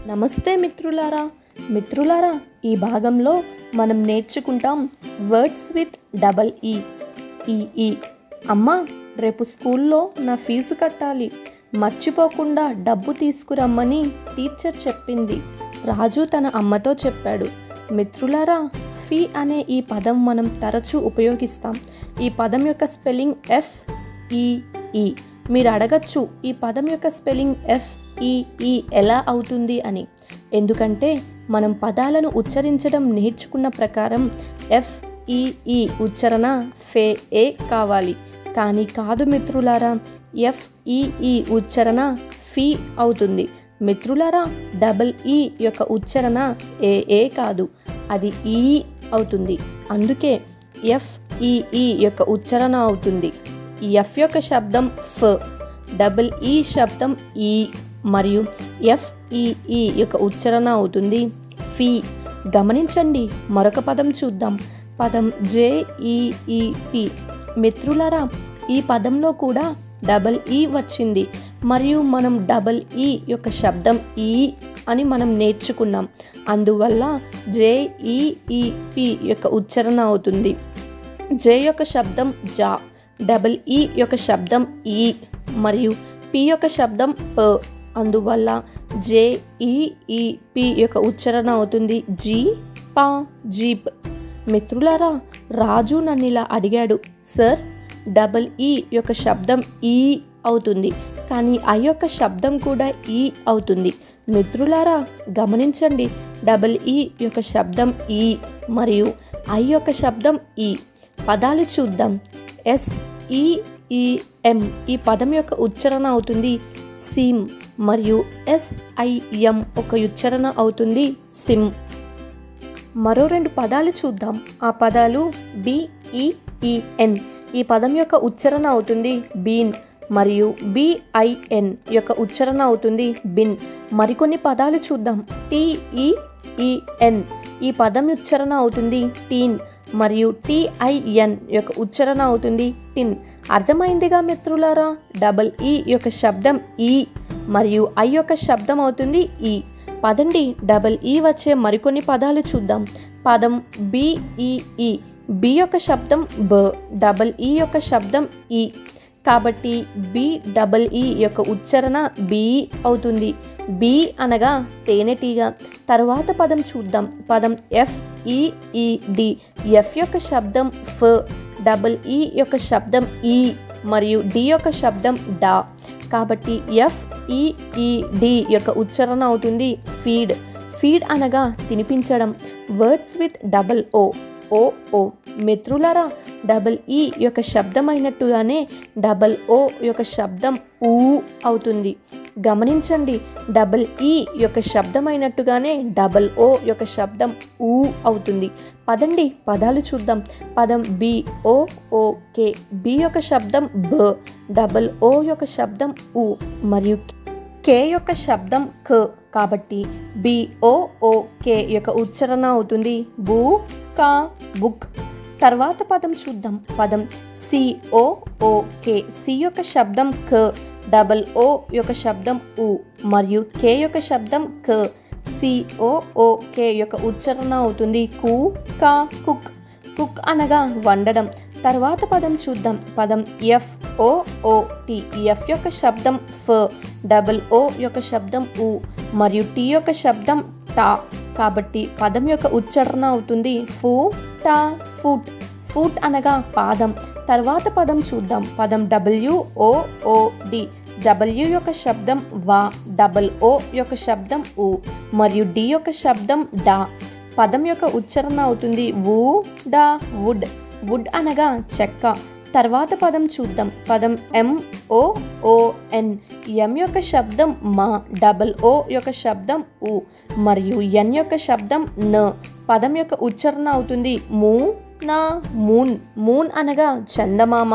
నమస్తే మిత్రులారా ఈ భాగంలో మనం నేర్చుకుంటాం వర్డ్స్ విత్ డబల్ ఈ. అమ్మా, రేపు స్కూల్లో నా ఫీజు కట్టాలి, మర్చిపోకుండా డబ్బు తీసుకురమ్మని టీచర్ చెప్పింది. రాజు తన అమ్మతో చెప్పాడు. మిత్రులారా, ఫీ అనే ఈ పదం మనం తరచూ ఉపయోగిస్తాం. ఈ పదం యొక్క స్పెల్లింగ్ FEE. మీరు అడగచ్చు, ఈ పదం యొక్క స్పెల్లింగ్ FEE ఎలా అవుతుంది అని. ఎందుకంటే మనం పదాలను ఉచ్చరించడం నేర్చుకున్న ప్రకారం FEE ఉచ్చారణ ఫే కావాలి. కానీ కాదు మిత్రులారా, FEE ఉచ్చారణ ఫీ అవుతుంది. మిత్రులారా, డబల్ ఈ యొక్క ఉచ్చారణ ఏ కాదు, అది ఈ అవుతుంది. అందుకే FEE యొక్క ఉచ్చారణ అవుతుంది. F యొక్క శబ్దం ఫ, డబల్ ఈ శబ్దం ఈ, మరియు FEE యొక్క ఉచ్చారణ అవుతుంది ఫీ. గమనించండి, మరొక పదం చూద్దాం. పదం JEEP. మిత్రులారా, ఈ పదంలో కూడా డబల్ ఈ వచ్చింది, మరియు మనం డబల్ ఈ యొక్క శబ్దం ఈ అని మనం నేర్చుకున్నాం. అందువల్ల JEEP యొక్క ఉచ్చారణ అవుతుంది. J యొక్క శబ్దం జా, డబల్ ఈ యొక్క శబ్దం ఈ, మరియు P యొక్క శబ్దం ప. అందువల్ల JEEP యొక్క ఉచ్చారణ అవుతుంది జీప్. మిత్రులారా, రాజు నన్ను ఇలా అడిగాడు, సార్, డబల్ ఈ యొక్క శబ్దం ఈ అవుతుంది, కానీ ఐ యొక్క శబ్దం కూడా ఈ అవుతుంది. మిత్రులారా, గమనించండి, డబల్ ఈ యొక్క శబ్దం ఈ మరియు ఐ యొక్క శబ్దం ఈ. పదాలు చూద్దాం. SEEM ఈ పదం యొక్క ఉచ్చారణ అవుతుంది సిమ్, మరియు SIM ఒక ఉచ్చారణ అవుతుంది సిమ్. మరో రెండు పదాలు చూద్దాం. ఆ పదాలు BEEN. ఈ పదం యొక్క ఉచ్చారణ అవుతుంది బీన్, మరియు BIN యొక్క ఉచ్చారణ అవుతుంది బిన్. మరికొన్ని పదాలు చూద్దాం. TEEN ఈ పదం ఉచ్చారణ అవుతుంది టీన్, మరియు TIN యొక్క ఉచ్చారణ అవుతుంది టిన్. అర్థమైందిగా మిత్రులారా, డబల్ ఈ యొక్క శబ్దం ఈ మరియు ఐ యొక్క శబ్దం అవుతుంది ఈ. పదండి, డబల్ ఈ వచ్చే మరికొన్ని పదాలు చూద్దాం. పదం BEE. బి యొక్క శబ్దం బ, డబల్ ఈ యొక్క శబ్దం ఈ, కాబట్టి BEE యొక్క ఉచ్చారణ బి అవుతుంది. బి అనగా తేనెటీగ. తర్వాత పదం చూద్దాం. పదం FEED. ఎఫ్ యొక్క శబ్దం ఫ, డబల్ ఈ యొక్క శబ్దం ఈ, మరియు డి యొక్క శబ్దం డా, కాబట్టి FEED యొక్క ఉచ్చారణ అవుతుంది ఫీడ్. ఫీడ్ అనగా తినిపించడం. Words with double O. మిత్రులారా, డబల్ ఈ యొక్క శబ్దం అయినట్టుగానే డబల్ ఓ యొక్క శబ్దం ఊ అవుతుంది. గమనించండి, డబల్ ఈ యొక్క శబ్దం అయినట్టుగానే డబల్ ఓ యొక్క శబ్దం ఊ అవుతుంది. పదండి, పదాలు చూద్దాం. పదం BOOK. బి యొక్క శబ్దం బ, డబల్ ఓ యొక్క శబ్దం ఊ, మరియు కే యొక్క శబ్దం క, కాబట్టి BOOK యొక్క ఉచ్చారణ అవుతుంది బుక్. తర్వాత పదం చూద్దాం. పదం COOK. సి యొక్క శబ్దం క, డబల్ ఓ యొక్క శబ్దం ఊ, మరియు కే యొక్క శబ్దం క. COOK యొక్క ఉచ్చారణ అవుతుంది కుక్ అనగా వండడం. తర్వాత పదం చూద్దాం. పదం FOOT. ఎఫ్ యొక్క శబ్దం ఫ, డబల్ ఓ యొక్క శబ్దం ఊ, మరియు టీ యొక్క శబ్దం టా, కాబట్టి పదం యొక్క ఉచ్చారణ అవుతుంది ఫూట్ అనగా పాదం. తర్వాత పదం చూద్దాం. పదం WOOD. డబ్ల్యూ యొక్క శబ్దం వా, డబల్ ఓ యొక్క శబ్దం ఊ, మరియు డి యొక్క శబ్దం డా. పదం యొక్క ఉచ్చారణ అవుతుంది వుడ్ అనగా చెక్క. తర్వాత పదం చూద్దాం. పదం MOON. ఎం యొక్క శబ్దం మా, డబల్ ఓ యొక్క శబ్దం ఊ, మరియు ఎన్ యొక్క శబ్దం న. పదం యొక్క ఉచ్చారణ అవుతుంది మూన్ అనగా చందమామ.